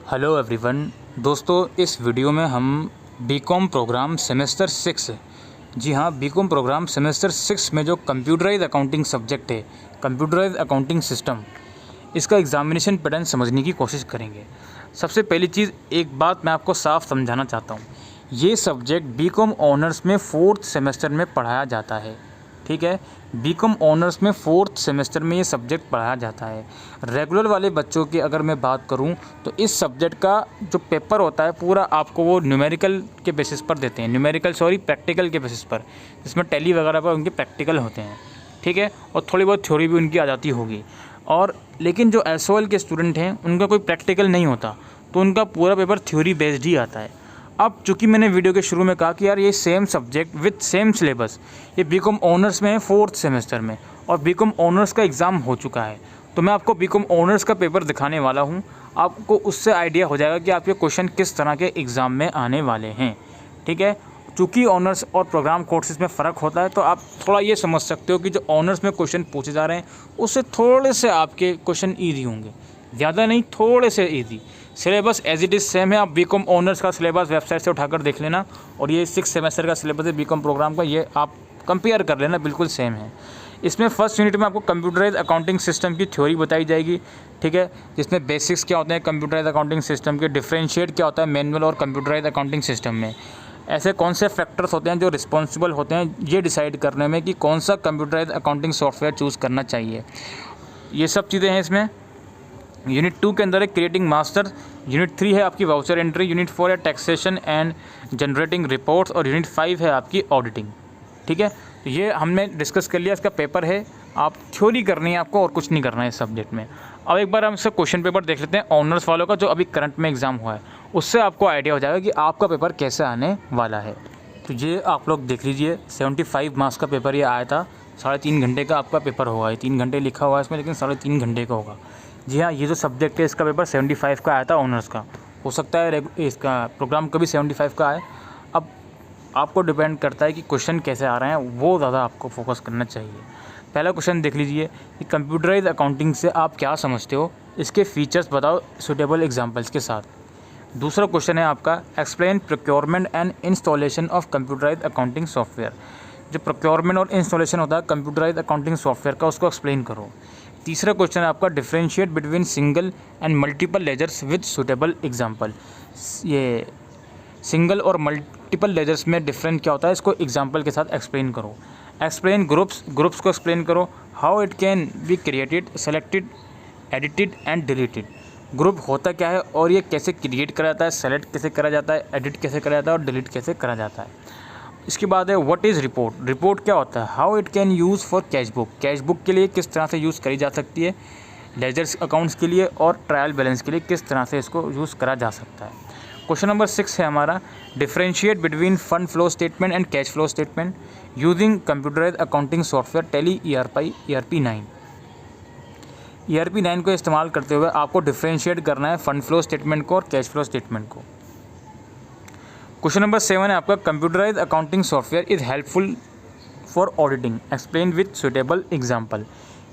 Hello everyone. दोस्तों, इस video में हम बीकॉम प्रोग्राम सेमेस्टर 6, जी हाँ, बीकॉम प्रोग्राम सेमेस्टर 6 में जो कंप्यूटराइज अकाउंटिंग सब्जेक्ट है, कंप्यूटराइज अकाउंटिंग सिस्टम, इसका एग्जामिनेशन पैटर्न समझने की कोशिश करेंगे। सबसे पहली चीज़, एक बात मैं आपको साफ समझाना चाहता हूँ, ये सब्जेक्ट बीकॉम ऑनर्स में 4th सेमेस्टर में पढ़ाया जाता है। ठीक है, बीकॉम ऑनर्स में 4th सेमेस्टर में ये सब्जेक्ट पढ़ाया जाता है। रेगुलर वाले बच्चों की अगर मैं बात करूं तो इस सब्जेक्ट का जो पेपर होता है पूरा आपको वो न्यूमेरिकल के बेसिस पर देते हैं, प्रैक्टिकल के बेसिस पर, जिसमें टैली वगैरह पर उनके प्रैक्टिकल होते हैं। ठीक है, और थोड़ी बहुत थ्योरी भी उनकी आ जाती होगी। और लेकिन जो एसओएल के स्टूडेंट हैं उनका कोई प्रैक्टिकल नहीं होता, तो उनका पूरा पेपर थ्योरी बेस्ड ही आता है। अब चूँकि मैंने वीडियो के शुरू में कहा कि यार ये same subject with same syllabus, ये बीकॉम ऑनर्स में है 4th सेमेस्टर में, और बीकॉम ऑनर्स का एग्ज़ाम हो चुका है, तो मैं आपको बीकॉम ऑनर्स का पेपर दिखाने वाला हूँ। आपको उससे आइडिया हो जाएगा कि आपके क्वेश्चन किस तरह के एग्ज़ाम में आने वाले हैं। ठीक है, चूँकि ऑनर्स और प्रोग्राम कोर्सेज में फ़र्क होता है, तो आप थोड़ा ये समझ सकते हो कि जो ऑनर्स में क्वेश्चन पूछे जा रहे हैं उससे थोड़े से आपके क्वेश्चन ईजी होंगे, ज़्यादा नहीं, थोड़े से easy. Syllabus as it is same है। आप बीकॉम ऑनर्स का सिलेबस वेबसाइट से उठाकर देख लेना, और ये 6 सेमेस्टर का सिलेबस है बीकॉम प्रोग्राम का, ये आप कंपेयर कर लेना, बिल्कुल सेम है। इसमें फर्स्ट यूनिट में आपको कंप्यूटराइज अकाउंटिंग सिस्टम की थ्योरी बताई जाएगी। ठीक है, जिसमें बेसिक्स क्या होते हैं कंप्यूटराइज अकाउंटिंग सिस्टम के, डिफरेंशिएट क्या होता है मैनुअल और कंप्यूटराइज अकाउंटिंग सिस्टम में, ऐसे कौन से फैक्टर्स होते हैं जो रिस्पॉन्सिबल होते हैं ये डिसाइड करने में कि कौन सा कंप्यूटराइज अकाउंटिंग सॉफ्टवेयर चूज़ करना चाहिए, ये सब चीज़ें हैं इसमें। यूनिट 2 के अंदर है क्रिएटिंग मास्टर, यूनिट 3 है आपकी वाउचर एंट्री, यूनिट 4 है टैक्सेशन एंड जनरेटिंग रिपोर्ट्स, और यूनिट 5 है आपकी ऑडिटिंग। ठीक है, तो ये हमने डिस्कस कर लिया, इसका पेपर है, आप थ्योरी करनी है आपको और कुछ नहीं करना है इस सब्जेक्ट में। अब एक बार हम इसका क्वेश्चन पेपर देख लेते हैं ऑनर्स वालों का, जो अभी करंट में एग्ज़ाम हुआ है, उससे आपको आइडिया हो जाएगा कि आपका पेपर कैसे आने वाला है। तो ये आप लोग देख लीजिए, 75 मार्क्स का पेपर ये आया था, 3.5 घंटे का आपका पेपर होगा। ये 3 घंटे लिखा हुआ है इसमें, लेकिन 3.5 घंटे का होगा। जी हाँ, ये जो सब्जेक्ट है इसका पेपर 75 का आया था ऑनर्स का। हो सकता है इसका प्रोग्राम कभी 75 का आए। अब आपको डिपेंड करता है कि क्वेश्चन कैसे आ रहे हैं, वो ज़्यादा आपको फोकस करना चाहिए। पहला क्वेश्चन देख लीजिए कि कंप्यूटराइज अकाउंटिंग से आप क्या समझते हो, इसके फीचर्स बताओ सुटेबल एग्जाम्पल्स के साथ। दूसरा क्वेश्चन है आपका explain procurement and installation of computerize accounting software. जो प्रोक्योरमेंट और इंस्टॉलेशन होता है कंप्यूटराइज अकाउंटिंग सॉफ्टवेयर का, उसको एक्सप्लेन करो। तीसरा क्वेश्चन है आपका differentiate between single and multiple ledgers with suitable example. ये सिंगल और मल्टीपल लेजर्स में डिफरेंट क्या होता है, इसको एग्जाम्पल के साथ एक्सप्लेन करो। एक्सप्लेन ग्रुप्स को एक्सप्लेन करो, how it can be created, selected, edited and deleted. Group होता क्या है और ये कैसे क्रिएट करा जाता है, सेलेक्ट कैसे करा जाता है, एडिट कैसे करा जाता है और डिलीट कैसे करा जाता है। इसके बाद है व्हाट इज़ रिपोर्ट। रिपोर्ट क्या होता है, how it can use for cash book. Cash book के लिए किस तरह से यूज़ करी जा सकती है, लेजर्स अकाउंट्स के लिए और ट्रायल बैलेंस के लिए किस तरह से इसको यूज़ करा जा सकता है। क्वेश्चन नंबर 6 है हमारा differentiate between fund flow statement and cash flow statement using computerize accounting software Tally ERP9। ERP9 को इस्तेमाल करते हुए आपको डिफरेंशिएट करना है फंड फ्लो स्टेटमेंट को और कैश फ्लो स्टेटमेंट को। क्वेश्चन नंबर 7 है आपका computerize accounting software is helpful for auditing, explain with suitable example.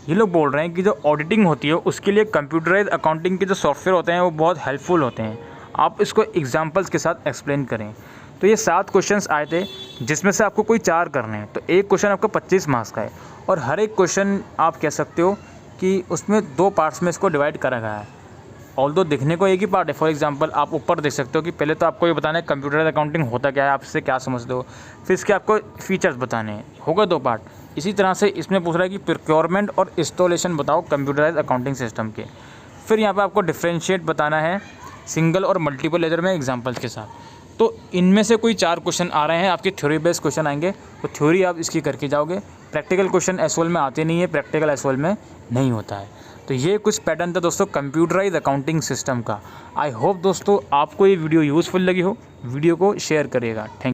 ये लोग बोल रहे हैं कि जो ऑडिटिंग होती है उसके लिए कंप्यूटराइज अकाउंटिंग के जो सॉफ्टवेयर होते हैं वो बहुत हेल्पफुल होते हैं, आप इसको एग्जाम्पल्स के साथ एक्सप्लेन करें। तो ये 7 क्वेश्चंस आए थे, जिसमें से आपको कोई 4 करने हैं, तो एक क्वेश्चन आपका 25 मार्क्स का है, और हर एक क्वेश्चन आप कह सकते हो कि उसमें 2 पार्ट्स में इसको डिवाइड करा गया है। ऑल्दो दिखने को एक ही पार्ट है। फॉर एग्जांपल आप ऊपर देख सकते हो कि पहले तो आपको ये बताना है कंप्यूटराइज अकाउंटिंग होता क्या है, आप इससे क्या समझते हो, फिर इसके आपको फीचर्स बताने हैं, होगा 2 पार्ट। इसी तरह से इसमें पूछ रहा है कि प्रोक्योरमेंट और इंस्टॉलेशन बताओ कंप्यूटराइज अकाउंटिंग सिस्टम के। फिर यहाँ पर आपको डिफरेंशिएट बताना है सिंगल और मल्टीपल लेजर में एग्जाम्पल्स के साथ। तो इनमें से कोई 4 क्वेश्चन आ रहे हैं, आपके थ्योरी बेस्ड क्वेश्चन आएंगे, तो थ्योरी आप इसकी करके जाओगे। प्रैक्टिकल क्वेश्चन एसओएल में आते नहीं है, प्रैक्टिकल एसओएल में नहीं होता है। तो ये कुछ पैटर्न था दोस्तों कंप्यूटराइज अकाउंटिंग सिस्टम का। आई होप दोस्तों आपको ये वीडियो यूज़फुल लगी हो, वीडियो को शेयर करिएगा। थैंक